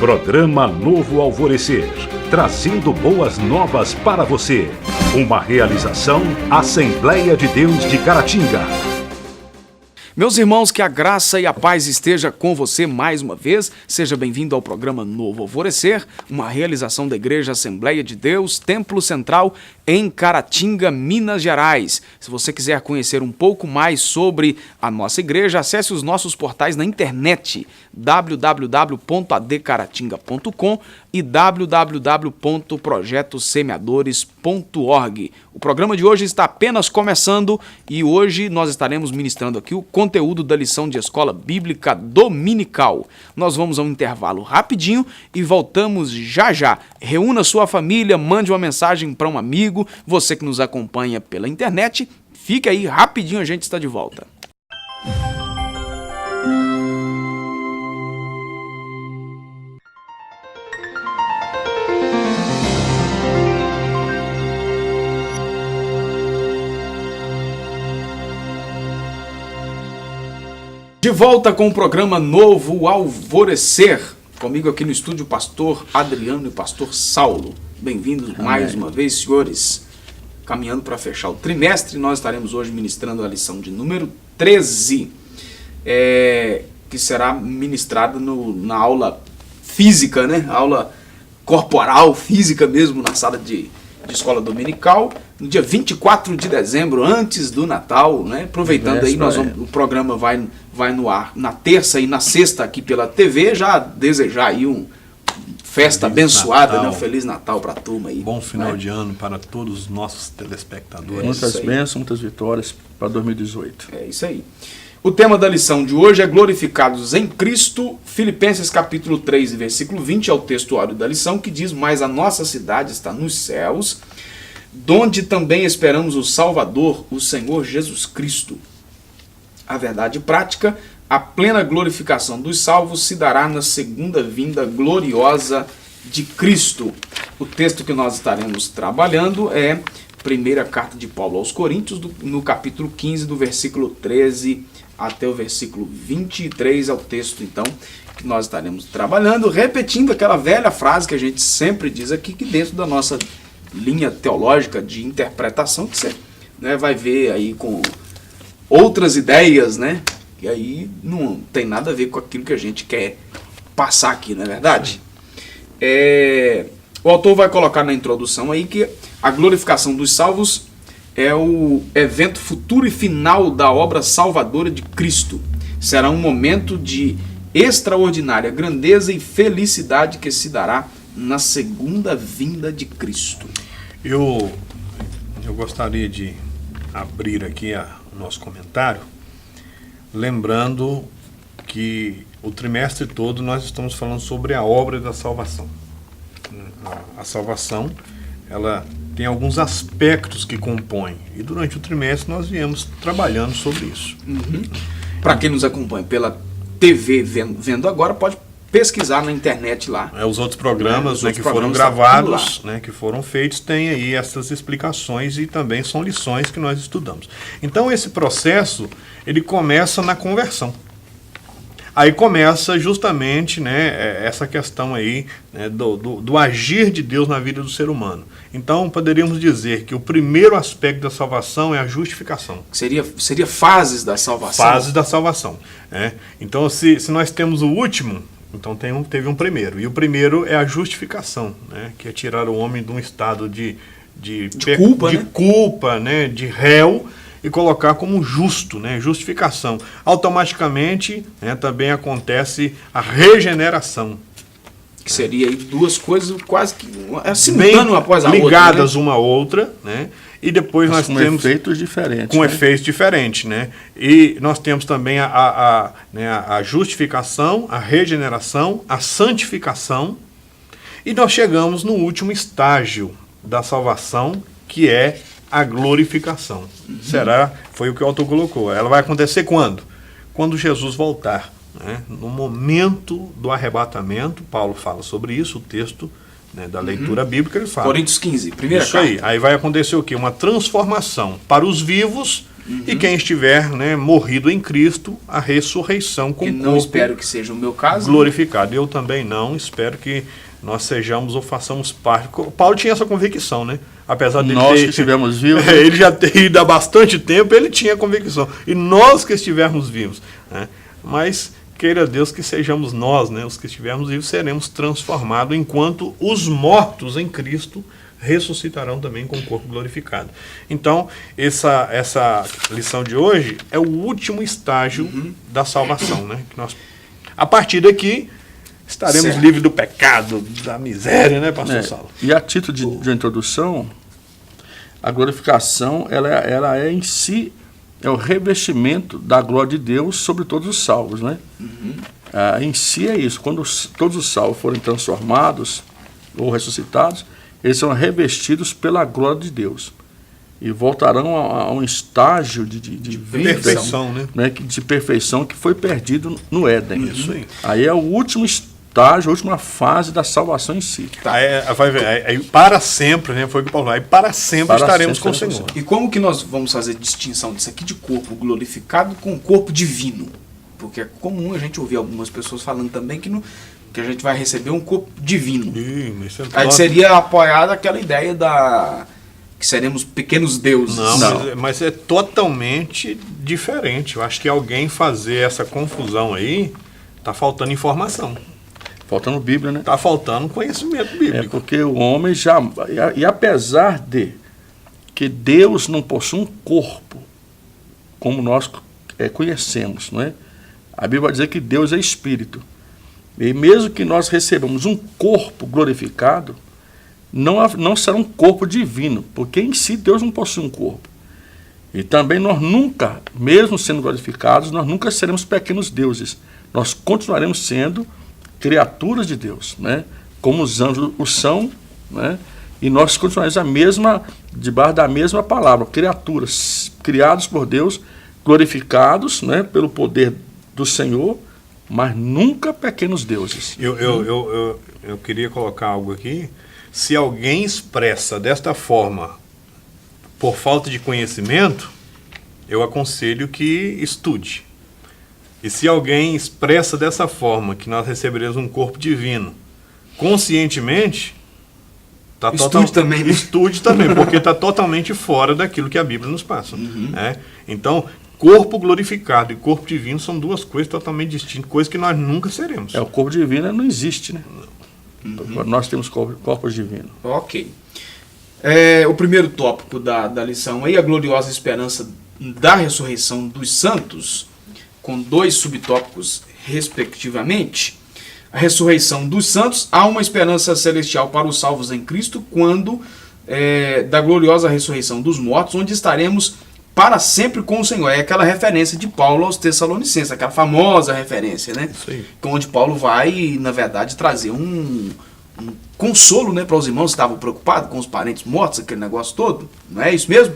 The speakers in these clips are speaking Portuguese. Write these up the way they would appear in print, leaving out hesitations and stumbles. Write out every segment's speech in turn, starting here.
Programa Novo Alvorecer, trazendo boas novas para você. Uma realização Assembleia de Deus de Caratinga. Meus irmãos, que a graça e a paz esteja com você mais uma vez. Seja bem-vindo ao programa Novo Alvorecer, uma realização da Igreja Assembleia de Deus, Templo Central, em Caratinga, Minas Gerais. Se você quiser conhecer um pouco mais sobre a nossa igreja, acesse os nossos portais na internet, www.adcaratinga.com e www.projetosemeadores.org. O programa de hoje está apenas começando e hoje nós estaremos ministrando aqui o conteúdo da lição de escola bíblica dominical. Nós vamos a um intervalo rapidinho e voltamos já já. Reúna sua família, mande uma mensagem para um amigo, você que nos acompanha pela internet, fique aí rapidinho, a gente está de volta. De volta com o programa Novo Alvorecer. Comigo aqui no estúdio o pastor Adriano e o pastor Saulo. Bem-vindos mais uma vez, senhores. Caminhando para fechar o trimestre, nós estaremos hoje ministrando a lição de número 13, que será ministrada na aula física, né? Aula corporal, física mesmo, na sala de escola dominical, no dia 24 de dezembro, antes do Natal, né? Aproveitando aí, o programa vai no ar na terça e na sexta aqui pela TV, já desejar aí festa abençoada, né? Um Feliz Natal para a turma aí. Bom final de ano para todos os nossos telespectadores. Muitas bênçãos, muitas vitórias para 2018. É isso aí. O tema da lição de hoje é glorificados em Cristo. Filipenses capítulo 3, versículo 20 é o textuário da lição, que diz: mas a nossa cidade está nos céus, donde também esperamos o Salvador, o Senhor Jesus Cristo. A verdade prática, a plena glorificação dos salvos se dará na segunda vinda gloriosa de Cristo. O texto que nós estaremos trabalhando é primeira carta de Paulo aos Coríntios, no capítulo 15, do versículo 13 até o versículo 23, é o texto, então, que nós estaremos trabalhando, repetindo aquela velha frase que a gente sempre diz aqui, que dentro da nossa linha teológica de interpretação, que você, né, vai ver aí com outras ideias, né, que aí não tem nada a ver com aquilo que a gente quer passar aqui, não é verdade? O autor vai colocar na introdução aí que a glorificação dos salvos é o evento futuro e final da obra salvadora de Cristo. Será um momento de extraordinária grandeza e felicidade que se dará na segunda vinda de Cristo. Eu gostaria de abrir aqui o nosso comentário, lembrando que o trimestre todo nós estamos falando sobre a obra da salvação. A salvação, ela tem alguns aspectos que compõem, e durante o trimestre nós viemos trabalhando sobre isso. Para quem nos acompanha pela TV vendo agora, pode pesquisar na internet lá. Os outros programas, que foram gravados, que foram feitos, têm aí essas explicações e também são lições que nós estudamos. Então esse processo, ele começa na conversão. Aí começa justamente, essa questão aí, do agir de Deus na vida do ser humano. Então poderíamos dizer que o primeiro aspecto da salvação é a justificação. Seria fases da salvação. Fases da salvação. Então se nós temos o último, então teve um primeiro. E o primeiro é a justificação, que é tirar o homem de um estado de culpa, de réu, e colocar como justo, justificação. Automaticamente, também acontece a regeneração. Que seria aí duas coisas quase que simultâneas após a outra. Ligadas uma à outra, e depois nós temos... efeitos diferentes. Com efeitos diferentes, E nós temos também a justificação, a regeneração, a santificação, e nós chegamos no último estágio da salvação, que é a glorificação. Foi o que o autor colocou. Ela vai acontecer quando? Quando Jesus voltar. No momento do arrebatamento, Paulo fala sobre isso, o texto da leitura bíblica, ele fala. Coríntios 15, primeira isso carta. Aí vai acontecer o quê? Uma transformação para os vivos E quem estiver, né, morrido em Cristo, a ressurreição com Que o não corpo espero que seja o meu caso. glorificado. Eu também não, espero que nós sejamos ou façamos parte. Paulo tinha essa convicção, né? Apesar de Nós que estivermos vivos. ele já ter ido há bastante tempo, ele tinha convicção. E nós que estivermos vivos, né? Mas queira Deus que sejamos nós, né? Os que estivermos vivos, seremos transformados, enquanto os mortos em Cristo ressuscitarão também com o corpo glorificado. Então, essa lição de hoje é o último estágio da salvação, né? Que nós, a partir daqui, estaremos Certo. livres do pecado, da miséria, né, pastor Saulo? E a título de introdução, a glorificação, ela é em si, é o revestimento da glória de Deus sobre todos os salvos, né? Em si é isso. Quando todos os salvos forem transformados ou ressuscitados, eles serão revestidos pela glória de Deus. E voltarão a um estágio de vida, perfeição, né? De perfeição que foi perdido no Éden. Isso aí. Aí é o último estágio, a última fase da salvação em si. Vai ver, aí para sempre, né? Foi o que Paulo falou. Aí para sempre Para estaremos sempre com o Senhor. estaremos E como que nós vamos fazer distinção disso aqui de corpo glorificado com corpo divino? Porque é comum a gente ouvir algumas pessoas falando também que a gente vai receber um corpo divino. Isso é Aí top. seria apoiada aquela ideia que seremos pequenos deuses. Não, mas é totalmente diferente. Eu acho que alguém fazer essa confusão aí, tá faltando informação. Faltando Bíblia, né? Tá faltando conhecimento É bíblico. porque o homem já... E apesar de que Deus não possui um corpo como nós conhecemos, não é? A Bíblia vai dizer que Deus é espírito. E mesmo que nós recebamos um corpo glorificado, não será um corpo divino, porque em si Deus não possui um corpo. E também nós nunca, mesmo sendo glorificados, nós nunca seremos pequenos deuses. Nós continuaremos sendo criaturas de Deus, né? Como os anjos o são, né? E nós continuaremos debaixo da mesma palavra, criaturas criados por Deus, glorificados, né? Pelo poder do Senhor, mas nunca pequenos deuses. Eu queria colocar algo aqui. Se alguém expressa desta forma por falta de conhecimento, eu aconselho que estude. E se alguém expressa dessa forma, que nós receberemos um corpo divino, conscientemente, estude também, porque está totalmente fora daquilo que a Bíblia nos passa. Né? Então, corpo glorificado e corpo divino são duas coisas totalmente distintas, coisas que nós nunca seremos. O corpo divino não existe, né? Nós temos corpos divinos. Ok. O primeiro tópico da lição aí, a gloriosa esperança da ressurreição dos santos, com 2 subtópicos respectivamente. A ressurreição dos santos, há uma esperança celestial para os salvos em Cristo, quando da gloriosa ressurreição dos mortos, onde estaremos para sempre com o Senhor. É aquela referência de Paulo aos Tessalonicenses, aquela famosa referência, né? Isso aí. Onde Paulo vai, na verdade, trazer um consolo, né, para os irmãos que estavam preocupados com os parentes mortos, aquele negócio todo. Não é isso mesmo?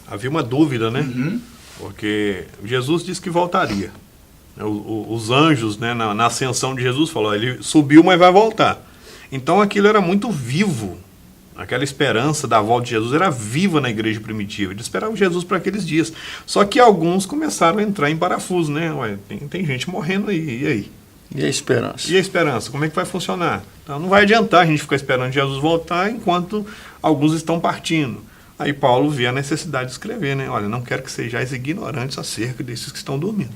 Havia uma dúvida, né? Porque Jesus disse que voltaria. Os anjos, né, na ascensão de Jesus, falou, ele subiu, mas vai voltar. Então aquilo era muito vivo. Aquela esperança da volta de Jesus era viva na igreja primitiva. Eles esperavam Jesus para aqueles dias. Só que alguns começaram a entrar em parafuso, né? Ué, tem gente morrendo aí, e aí? E a esperança? E a esperança? Como é que vai funcionar? Então não vai adiantar a gente ficar esperando Jesus voltar enquanto alguns estão partindo. Aí Paulo vê a necessidade de escrever, né? Olha, não quero que sejais ignorantes acerca desses que estão dormindo.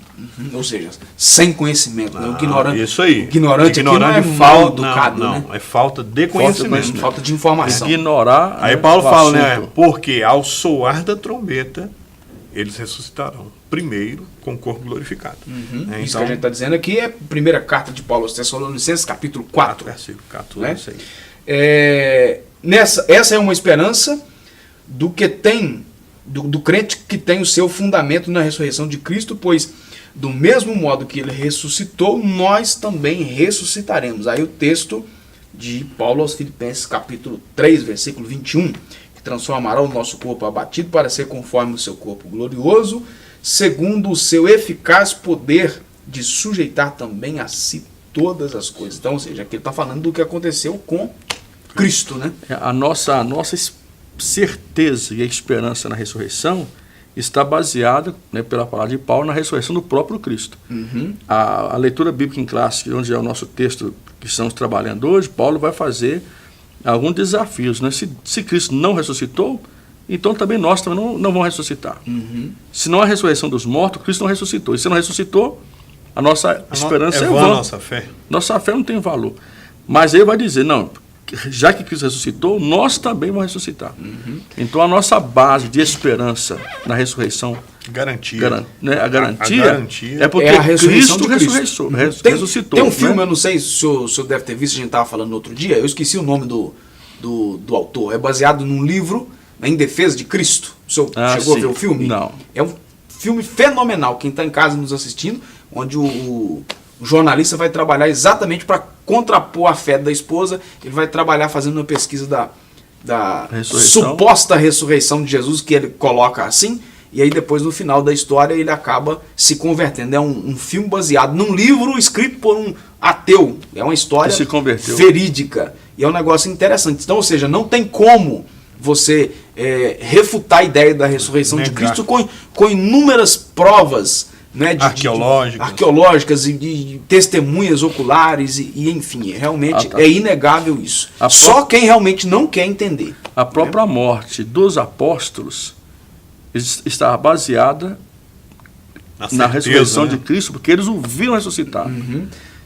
Ou seja, sem conhecimento. Né? O ignorante, Isso aí. Ignorante aqui não é de mal educado, não, né? é falta de conhecimento. Falta de informação. Ignorar. Aí né, Paulo o fala, né? assunto. Porque ao soar da trombeta, eles ressuscitarão. Primeiro, com o corpo glorificado. Né? Isso que a gente está dizendo aqui é a primeira carta de Paulo aos Tessalonicenses, capítulo 4. Versículo 14, Né? isso aí. Essa é uma esperança do crente que tem o seu fundamento na ressurreição de Cristo, pois do mesmo modo que ele ressuscitou, nós também ressuscitaremos. Aí o texto de Paulo aos Filipenses, capítulo 3, versículo 21, que transformará o nosso corpo abatido para ser conforme o seu corpo glorioso, segundo o seu eficaz poder de sujeitar também a si todas as coisas. Então, ou seja, aqui ele está falando do que aconteceu com Cristo, né? A nossa certeza e a esperança na ressurreição está baseada, né, pela palavra de Paulo, na ressurreição do próprio Cristo. A leitura bíblica em classe, onde é o nosso texto que estamos trabalhando hoje, Paulo vai fazer alguns desafios. Né? Se Cristo não ressuscitou, então também nós também não vamos ressuscitar. Se não há ressurreição dos mortos, Cristo não ressuscitou. E se não ressuscitou, a nossa esperança é vã. Nossa fé. Nossa fé não tem valor. Mas ele vai dizer, não, já que Cristo ressuscitou, nós também vamos ressuscitar. Então a nossa base de esperança na ressurreição, Garantia. a garantia é porque a ressurreição Cristo de ressuscitou. Tem um filme, né? eu não sei se o senhor deve ter visto, a gente estava falando no outro dia, eu esqueci o nome do autor. É baseado num livro, Em Defesa de Cristo. O senhor chegou a ver o filme? Não. É um filme fenomenal. Quem está em casa nos assistindo, onde o jornalista vai trabalhar exatamente para contrapor a fé da esposa. Ele vai trabalhar fazendo uma pesquisa da suposta ressurreição de Jesus, que ele coloca assim, e aí depois no final da história ele acaba se convertendo. É um filme baseado num livro escrito por um ateu. É uma história se converteu. Verídica. E é um negócio interessante. Então, ou seja, não tem como você refutar a ideia da ressurreição de Cristo com inúmeras provas, né, arqueológicas e de testemunhas oculares e enfim, realmente é inegável isso. Só quem realmente não quer entender. A própria morte dos apóstolos estava baseada na ressurreição de Cristo, porque eles o viram ressuscitar.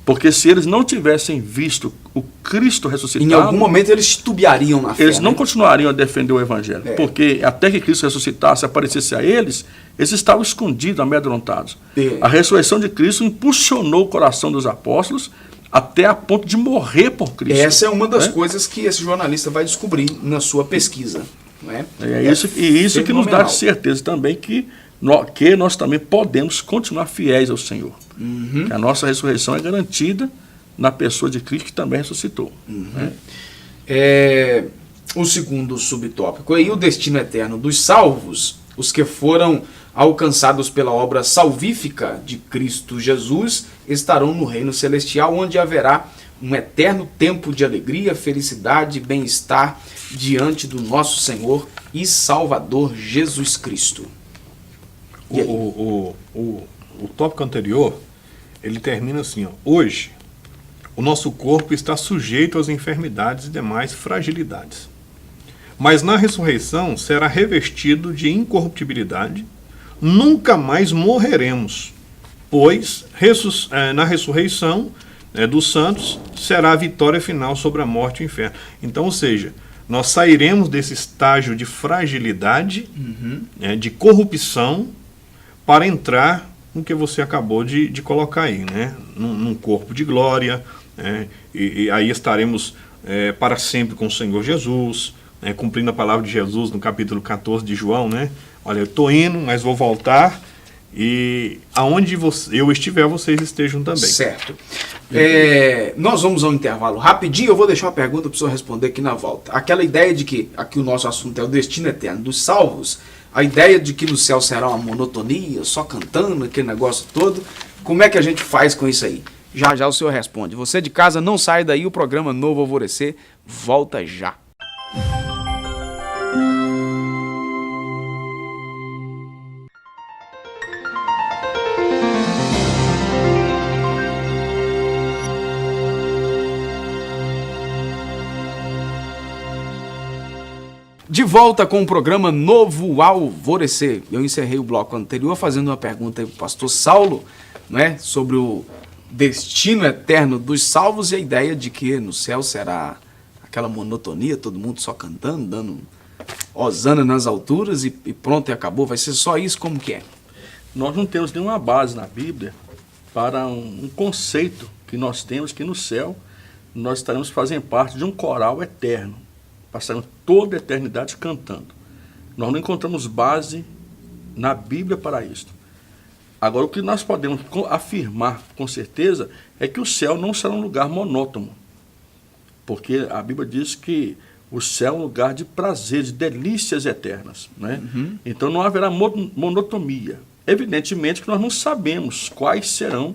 Porque se eles não tivessem visto o Cristo ressuscitado, em algum momento eles titubeariam na fé. Eles não continuariam a defender o Evangelho. Porque até que Cristo ressuscitasse, aparecesse a eles estavam escondidos, amedrontados. A ressurreição de Cristo impulsionou o coração dos apóstolos até a ponto de morrer por Cristo. Essa é uma das coisas que esse jornalista vai descobrir na sua pesquisa. Não é? Isso que nos dá certeza também que nós também podemos continuar fiéis ao Senhor. Que a nossa ressurreição é garantida na pessoa de Cristo, que também ressuscitou. Né? O segundo subtópico aí, o destino eterno dos salvos, os que foram alcançados pela obra salvífica de Cristo Jesus, estarão no reino celestial, onde haverá um eterno tempo de alegria, felicidade e bem-estar diante do nosso Senhor e Salvador Jesus Cristo. O tópico anterior, ele termina assim, ó: hoje, o nosso corpo está sujeito às enfermidades e demais fragilidades. Mas na ressurreição será revestido de incorruptibilidade, nunca mais morreremos, pois na ressurreição dos santos será a vitória final sobre a morte e o inferno. Então, ou seja, nós sairemos desse estágio de fragilidade, de corrupção, para entrar no que você acabou de colocar aí, né? Num corpo de glória, e aí estaremos para sempre com o Senhor Jesus, cumprindo a palavra de Jesus no capítulo 14 de João, né? Olha, eu estou indo, mas vou voltar, e aonde eu estiver, vocês estejam também. Certo. Nós vamos ao intervalo rapidinho, eu vou deixar uma pergunta para o senhor responder aqui na volta. Aquela ideia de que aqui o nosso assunto é o destino eterno dos salvos, a ideia de que no céu será uma monotonia, só cantando, aquele negócio todo, como é que a gente faz com isso aí? Já já o senhor responde. Você de casa, não sai daí, o programa Novo Alvorecer volta já. De volta com o programa Novo Alvorecer. Eu encerrei o bloco anterior fazendo uma pergunta aí para o pastor Saulo, né, sobre o destino eterno dos salvos e a ideia de que no céu será aquela monotonia, todo mundo só cantando, dando hosana nas alturas e pronto, e acabou. Vai ser só isso? Como que é? Nós não temos nenhuma base na Bíblia para um conceito que nós temos que no céu nós estaremos fazendo parte de um coral eterno. Passaremos toda a eternidade cantando. Nós não encontramos base na Bíblia para isso. Agora, o que nós podemos afirmar com certeza é que o céu não será um lugar monótono. Porque a Bíblia diz que o céu é um lugar de prazer, de delícias eternas. Né? Então não haverá monotonia. Evidentemente que nós não sabemos quais serão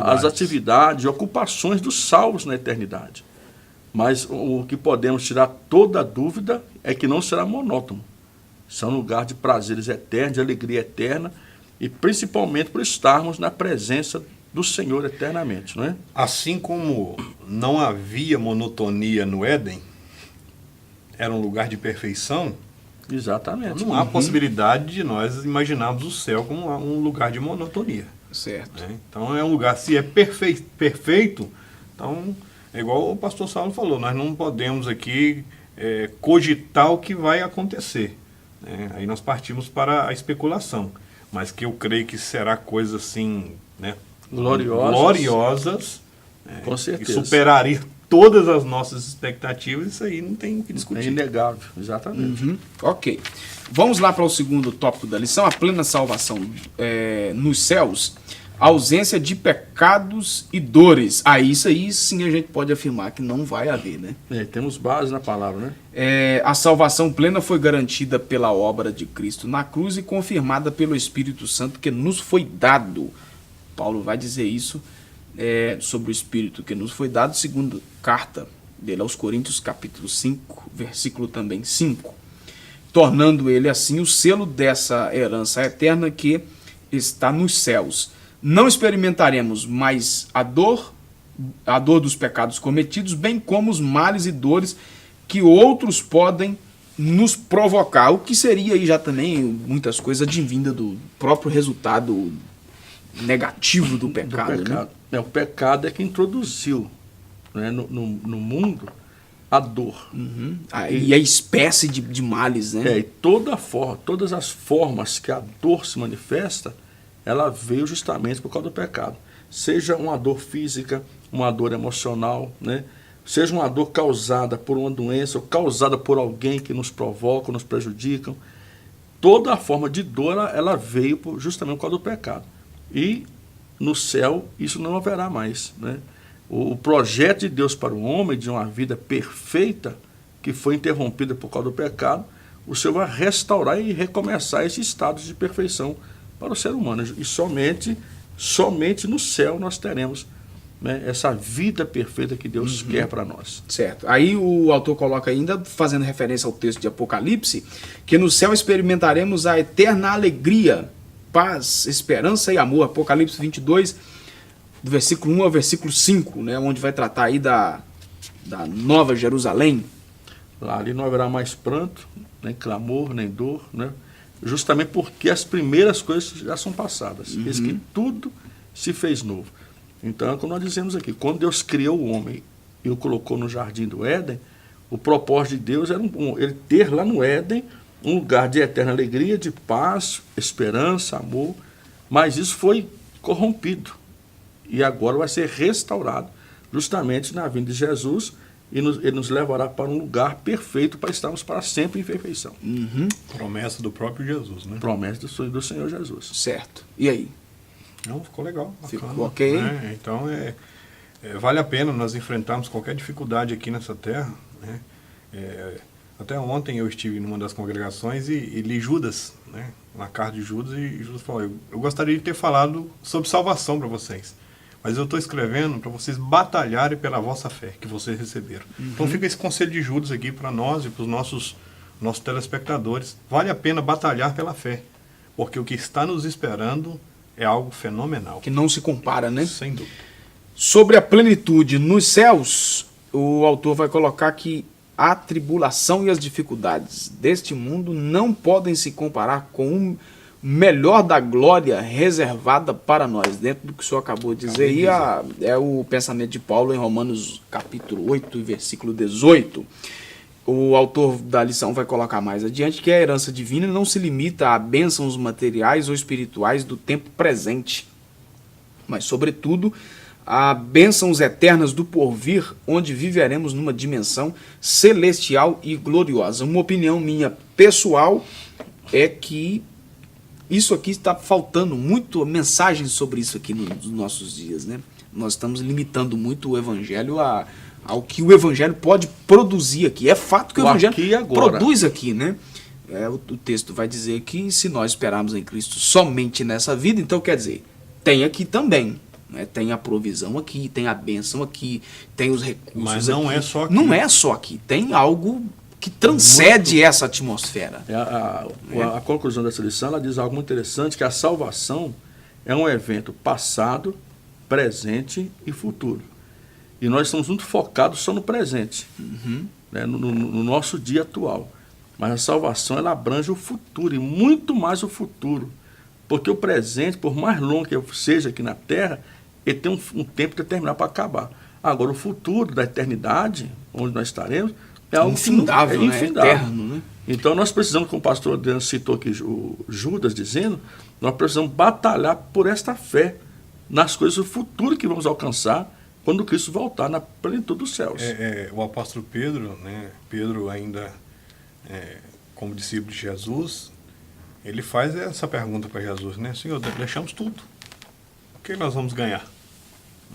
as atividades e ocupações dos salvos na eternidade. Mas o que podemos tirar toda a dúvida é que não será monótono. São lugar de prazeres eternos, de alegria eterna, e principalmente por estarmos na presença do Senhor eternamente, não é? Assim como não havia monotonia no Éden, era um lugar de perfeição, Exatamente. não há possibilidade de nós imaginarmos o céu como um lugar de monotonia. Certo. Né? Então é um lugar, se é perfeito, então é igual o pastor Saulo falou, nós não podemos aqui cogitar o que vai acontecer. Né? Aí nós partimos para a especulação, mas que eu creio que será coisa assim, né? gloriosas, com certeza. e superaria todas as nossas expectativas, isso aí não tem o que É discutir. inegável, exatamente. Ok. Vamos lá para o segundo tópico da lição, a plena salvação nos céus, ausência de pecados e dores. Isso aí sim a gente pode afirmar que não vai haver, né? Temos base na palavra, né? A salvação plena foi garantida pela obra de Cristo na cruz e confirmada pelo Espírito Santo que nos foi dado. Paulo vai dizer isso sobre o Espírito que nos foi dado, segundo carta dele aos Coríntios, capítulo 5, versículo também 5, tornando ele assim o selo dessa herança eterna que está nos céus. Não experimentaremos mais a dor dos pecados cometidos, bem como os males e dores que outros podem nos provocar, o que seria aí já também muitas coisas advinda do próprio resultado negativo do pecado. Né? O pecado é que introduziu, né, no mundo a dor. E a espécie de males, né? E todas as formas que a dor se manifesta, ela veio justamente por causa do pecado. Seja uma dor física, uma dor emocional, né? Seja uma dor causada por uma doença ou causada por alguém que nos provoca, nos prejudicam. Toda a forma de dor, ela veio justamente por causa do pecado. E no céu isso não haverá mais, né? O projeto de Deus para o homem, de uma vida perfeita, que foi interrompida por causa do pecado, o Senhor vai restaurar e recomeçar esse estado de perfeição para o ser humano. E somente no céu nós teremos, né, essa vida perfeita que Deus quer para nós. Certo. Aí o autor coloca ainda, fazendo referência ao texto de Apocalipse, que no céu experimentaremos a eterna alegria, paz, esperança e amor. Apocalipse 22, do versículo 1 ao versículo 5, né, onde vai tratar aí da Nova Jerusalém. Lá ali não haverá mais pranto, nem clamor, nem dor, né? Justamente porque as primeiras coisas já são passadas. Eis que tudo se fez novo. Então, como nós dizemos aqui, quando Deus criou o homem e o colocou no jardim do Éden, o propósito de Deus era ele ter lá no Éden um lugar de eterna alegria, de paz, esperança, amor, mas isso foi corrompido e agora vai ser restaurado justamente na vinda de Jesus, e ele nos levará para um lugar perfeito para estarmos para sempre em perfeição. Promessa do próprio Jesus, né? Promessa do Senhor Jesus. Certo. E aí? Não, ficou legal. Bacana, ficou ok? Né? Então, vale a pena nós enfrentarmos qualquer dificuldade aqui nessa terra. Né? Até ontem eu estive numa das congregações e li Judas, né? Na carta de Judas, e Judas falou: eu gostaria de ter falado sobre salvação para vocês, mas eu estou escrevendo para vocês batalharem pela vossa fé que vocês receberam. Então fica esse conselho de Judas aqui para nós e para os nossos telespectadores. Vale a pena batalhar pela fé, porque o que está nos esperando é algo fenomenal. Que não se compara, né? Sem dúvida. Sobre a plenitude nos céus, o autor vai colocar que a tribulação e as dificuldades deste mundo não podem se comparar com o melhor da glória reservada para nós, dentro do que o senhor acabou de dizer. E é o pensamento de Paulo em Romanos capítulo 8, versículo 18. O autor da lição vai colocar mais adiante que a herança divina não se limita a bênçãos materiais ou espirituais do tempo presente, mas, sobretudo, a bênçãos eternas do porvir, onde viveremos numa dimensão celestial e gloriosa. Uma opinião minha pessoal é que isso aqui está faltando muito mensagens sobre isso aqui nos nossos dias, né? Nós estamos limitando muito o evangelho ao que o evangelho pode produzir aqui. É fato que o evangelho produz aqui, né? O texto vai dizer que se nós esperarmos em Cristo somente nessa vida, então quer dizer, tem aqui também. Né? Tem a provisão aqui, tem a bênção aqui, tem os recursos. Mas não aqui. É só aqui. Não é só aqui. Tem algo que transcende essa atmosfera. A conclusão dessa lição, ela diz algo muito interessante, que a salvação é um evento passado, presente e futuro. E nós estamos muito focados só no presente, né, no nosso dia atual. Mas a salvação, ela abrange o futuro, e muito mais o futuro. Porque o presente, por mais longo que seja aqui na Terra, ele tem um tempo determinado para acabar. Agora, o futuro da eternidade, onde nós estaremos, é algo infindável, infindável. Eterno, né? Então, nós precisamos, como o pastor Adriano citou aqui, o Judas dizendo, nós precisamos batalhar por esta fé nas coisas do futuro que vamos alcançar quando Cristo voltar na plenitude dos céus. O apóstolo Pedro, né, Pedro ainda como discípulo de Jesus, ele faz essa pergunta para Jesus, né? Senhor, deixamos tudo. O que nós vamos ganhar?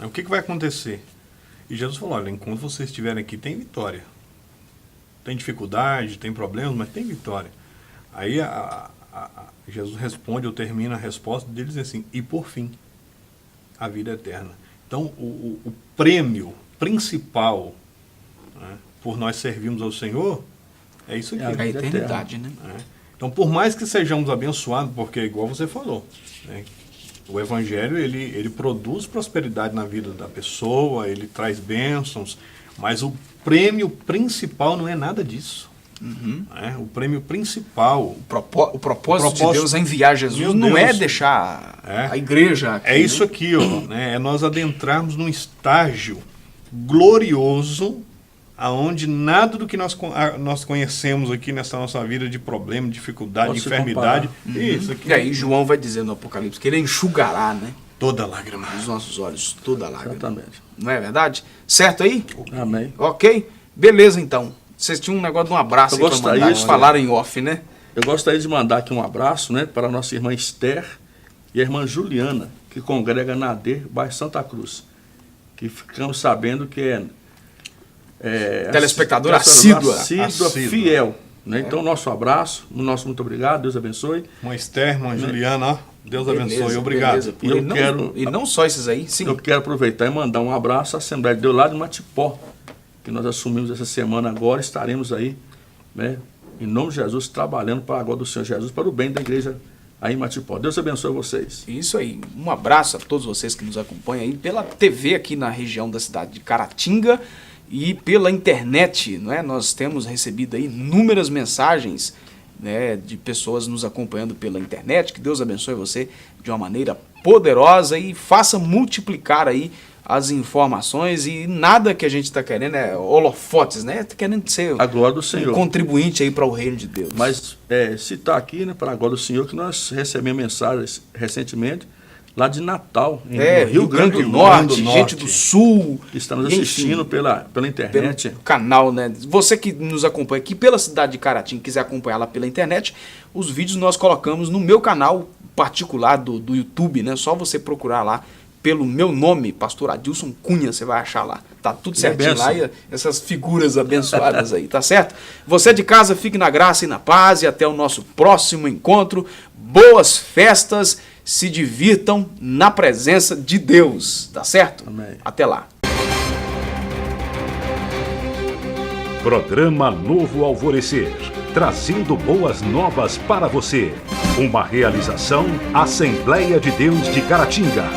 O que vai acontecer? E Jesus falou, olha, enquanto vocês estiverem aqui, tem vitória. Tem dificuldade, tem problemas, mas tem vitória. Aí Jesus responde, ou termina a resposta dele dizendo assim, e por fim, a vida eterna. Então, o prêmio principal, né, por nós servirmos ao Senhor, é isso aqui. É a eternidade, né? Então, por mais que sejamos abençoados, porque igual você falou, né, o Evangelho, ele produz prosperidade na vida da pessoa, ele traz bênçãos, mas o prêmio principal não é nada disso. O prêmio principal... O propósito de Deus é enviar Jesus, não é deixar a igreja aqui. É isso aqui, ó, né? É nós adentrarmos num estágio glorioso, aonde nada do que nós conhecemos aqui nessa nossa vida de problema, dificuldade, enfermidade... Isso aqui. E aí João vai dizer no Apocalipse que ele enxugará, né? Toda lágrima. Dos nossos olhos, toda lágrima. Exatamente. Não é verdade? Certo aí? Amém. Ok? Beleza, então. Vocês tinham um negócio de um abraço aí para mandar. Eles falaram em off, né? Eu gostaria de mandar aqui um abraço, né, para a nossa irmã Esther e a irmã Juliana, que congrega na AD, bairro Santa Cruz. Que ficamos sabendo que telespectadora assídua, fiel. Né? Então, nosso abraço, nosso muito obrigado, Deus abençoe. Mãe Esther, mãe Juliana, ó, Deus abençoe, obrigado. E não só esses aí, sim. Eu quero aproveitar e mandar um abraço à Assembleia de Deus lá de Matipó, que nós assumimos essa semana agora, estaremos aí, né, em nome de Jesus, trabalhando para a glória do Senhor Jesus, para o bem da igreja aí em Matipó. Deus abençoe vocês. Isso aí, um abraço a todos vocês que nos acompanham aí pela TV aqui na região da cidade de Caratinga e pela internet, não é? Nós temos recebido aí inúmeras mensagens, né, de pessoas nos acompanhando pela internet. Que Deus abençoe você de uma maneira poderosa e faça multiplicar aí as informações, e nada que a gente está querendo é holofotes, né? Está querendo ser a glória do Senhor, um contribuinte aí para o reino de Deus. Mas citar aqui, né, para a glória do Senhor, que nós recebemos mensagens recentemente lá de Natal, no Rio Grande do Norte, gente do Sul, que está nos assistindo pela internet. Pelo canal, né? Você que nos acompanha aqui pela cidade de Caratinga, quiser acompanhar lá pela internet, os vídeos nós colocamos no meu canal particular do YouTube, né? Só você procurar lá pelo meu nome, Pastor Adilson Cunha, você vai achar lá. Tá tudo certinho lá, e essas figuras abençoadas aí, tá certo? Você de casa, fique na graça e na paz, e até o nosso próximo encontro. Boas festas, se divirtam na presença de Deus, tá certo? Amém. Até lá. Programa Novo Alvorecer, trazendo boas novas para você. Uma realização Assembleia de Deus de Caratinga.